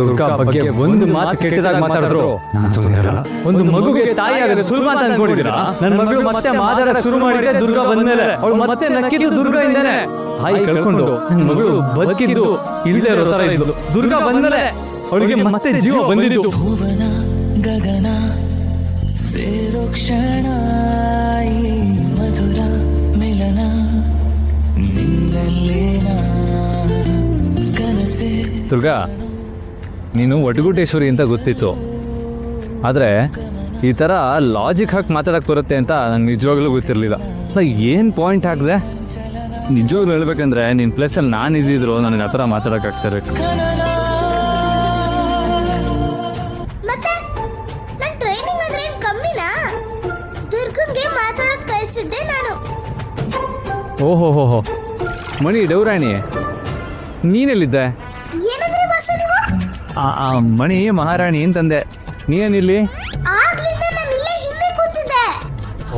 ದುರ್ಗಾ ಬಗ್ಗೆ ಒಂದು ಮಾತು ಕೆಟ್ಟದಾಗ ಮಾತಾಡಿದ್ರು ನಾನು ಸುಮ್ಮನೆ ಇರಲ್ಲ. ಒಂದು ಮಗುಗೆ ತಾಯಿ ಆಗೋದು ಸುಲಭ ಅಂತ ಅನ್ಕೊಂಡಿದ್ದೀರಾ? ನನ್ನ ಮಗಳು ಮತ್ತೆ ಮಾತಾಡಕ್ ಶುರು ಮಾಡಿದ್ರೆ ದುರ್ಗಾ ಬಂದ್ಮೇಲೆ ಅವಳು ಮತ್ತೆ ನಕ್ಕಿದ್ದು ದುರ್ಗಾ ಇಂದಾನೆ. ತಾಯಿ ಕಳ್ಕೊಂಡು ನನ್ನ ಮಗಳು ಬದುಕಿದ್ದು ಇಲ್ಲದೆ ಇರೋ ತರ ಇದ್ಲು. ದುರ್ಗಾ ಬಂದ್ಮೇಲೆ ಅವಳಿಗೆ ಮತ್ತೆ ಜೀವ ಬಂದಿದ್ದು. ಭುವನ ಗಗನ ಸೇರೋ ಕ್ಷಣ ಈ ಮಧುರ ಮಿಲನ ನಿನ್ನಲ್ಲೇನ ಕನಸೆ. ದುರ್ಗಾ, ನೀನು ಒಟಗುಟೇಶ್ವರಿ ಅಂತ ಗೊತ್ತಿತ್ತು, ಆದರೆ ಈ ಥರ ಲಾಜಿಕ್ ಹಾಕಿ ಮಾತಾಡಕ್ಕೆ ಬರುತ್ತೆ ಅಂತ ನಂಗೆ ನಿಜವಾಗ್ಲೂ ಗೊತ್ತಿರಲಿಲ್ಲ. ಏನು ಪಾಯಿಂಟ್ ಹಾಕಿದೆ? ನಿಜವಾಗ್ಲೂ ಹೇಳ್ಬೇಕಂದ್ರೆ ನಿನ್ನ ಪ್ಲೇಸಲ್ಲಿ ನಾನು ಇದ್ದಿದ್ರು ನನಗೆ ಆ ಥರ ಮಾತಾಡೋಕ್ಕಾಗ್ತಾರೆ. ಮತ್ತೆ ನನ್ನ ಟ್ರೈನಿಂಗ್ ಅಂದ್ರೆ ಏನು ಕಮ್ಮಿನಾ? ದುರ್ಗಂಗೆ ಮಾತಾಡೋದು ಕಲಿಸಿದ್ದೆ ನಾನು. ಓಹೋ ಮಣಿ ಡೌರಾಣಿ, ನೀನೆಲ್ಲಿದ್ದೆ? ಏನಂದ್ರೆ ಬಾಸು ನೀವು? ಮಣಿ ಮಹಾರಾಣಿ ಅಂತಂದೆ, ನೀನೇನಿಲ್ಲಿ? ಆಗ್ಲಿಂದ ನಾನು ಇಲ್ಲೇ ಹಿಂದೆ ಕೂತಿದ್ದೆ.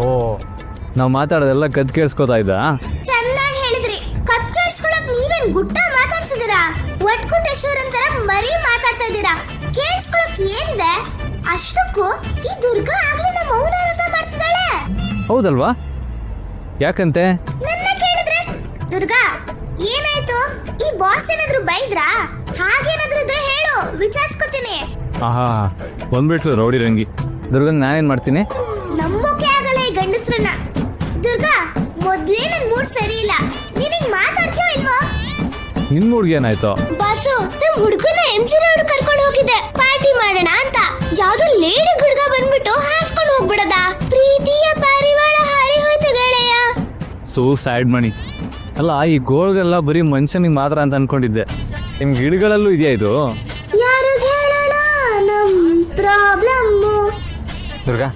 ಓ, ನಾವು ಮಾತಾಡೋದೆಲ್ಲ ಕದ್ ಕೇಳಿಸ್ಕೊತಾ ಇದ್ದ? ಚೆನ್ನಾಗಿ ಹೇಳಿದ್ರಿ. ಕತ್ ಕೇಳಿಸ್ಕೊಳಕ್ ನೀವೇನ್ ಗುಟ್ಟ ಮಾತಾಡ್ತಿದ್ದೀರಾ? ಒಟ್ಕುಟೇಶ್ವರ ಅಂತರ ಮರಿ ಮಾತಾಡ್ತಾ ಇದ್ದೀರಾ. ಕೇಳಿಸ್ಕೊಳಕ್ ಏನಿದೆ? ಅಷ್ಟಕ್ಕೂ ಈ ದುರ್ಗಾ ಆಗ್ಲಿಂದ ಮೌನ ವ್ರತ ಮಾಡ್ತಿದ್ದಾಳೆ. ಹೌದಲ್ವಾ? ಯಾಕಂತೆ? ನನ್ನ ಕೇಳಿದ್ರೆ ದುರ್ಗಾ ಏನಾಯ್ತು? ಈ ಬಾಸ್ ಏನಾದ್ರು ಬೈದ್ರಾ? ಹಾಗೇನಾದ್ರು ಇದ್ರೆ ಹೇಳು, ವಿಚಾರಿಸ್ಕೊತೀನಿ. ಆಹಾ, ಬಂದ್ಬಿಟ್ಲು ರೌಡಿ ರಂಗಿ. ದುರ್ಗಂಗ್ ನಾನೇನ್ ಮಾಡ್ತೀನಿ? ನಂಬೋಕೆ ಆಗಲ್ಲ ಈ ಗಂಡಸ್ರನ್ನ. ದುರ್ಗಾ, ಮೊದ್ಲೇ ನನ್ ಮೂಡ್ ಸರಿ ಇಲ್ಲ. ನೀನಿಗ್ ಮಾತಾಡ್ತೀಯೋ ಇಲ್ವೋ? ನಿನ್ ಮೂಡ್ಗೆ ಏನಾಯ್ತು? ಬಾಸು, ನಮ್ ಹುಡುಗನ MG ರೋಡ್ ಕರ್ಕೊಂಡು ಹೋಗಿದ್ದೆ ಪಾರ್ಟಿ ಮಾಡೋಣ ಅಂತ. ಯಾವ್ದೋ ಲೇಡಿ ಹುಡುಗ ಬಂದ್ಬಿಟ್ಟು ಹಾಸ್ಕೊಂಡು ಹೋಗ್ಬಿಡದ. ಪ್ರೀತಿಯ ಪಾರಿವಾಳ ಹಾರಿ ಹೋಯ್ತು ಗೆಳೆಯ. ಸೋ ಸ್ಯಾಡ್ ಮಣಿ. ಅಲ್ಲ, ಈ ಗೋಳ್ಗೆಲ್ಲ ಬರೀ ಮನುಷ್ಯನಿಗೆ ಮಾತ್ರ ಅಂತ ಅನ್ಕೊಂಡಿದ್ದೆ. ನಿಮ್ ಗಿಡಗಳಲ್ಲೂ ಇದೆಯಾ ಇದು? ಯಾರು ಹೇಳೋಣ ನಮ್ ಪ್ರಾಬ್ಲಮ್. ದುರ್ಗಾ,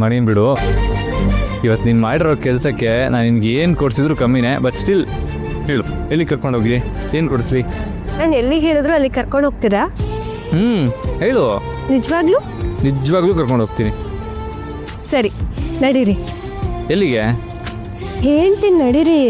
ಮಣಿನ್ ಬಿಡು. ಇವತ್ತು ನೀನು ಮಾಡಿರೋ ಕೆಲಸಕ್ಕೆ ನಾನು ನಿನ್ಗೆ ಏನು ಕೊಡ್ಸಿದ್ರು ಕಮ್ಮಿನೇ. ಬಟ್ ಸ್ಟಿಲ್ ಹೇಳು, ಎಲ್ಲಿ ಕರ್ಕೊಂಡು ಹೋಗಿ? ಏನು ಕೊಡಿಸ್ಲಿ? ನಾನು ಎಲ್ಲಿಗೆ ಹೇಳಿದ್ರು ಅಲ್ಲಿ ಕರ್ಕೊಂಡು ಹೋಗ್ತೀರಾ? ಹೇಳು. ನಿಜವಾಗ್ಲೂ? ನಿಜವಾಗ್ಲೂ ಕರ್ಕೊಂಡು ಹೋಗ್ತೀನಿ. ಸರಿ, ನಡೀರಿ. ಎಲ್ಲಿಗೆ? ಹೇಳ್ತೀನಿ, ನಡೀರಿ.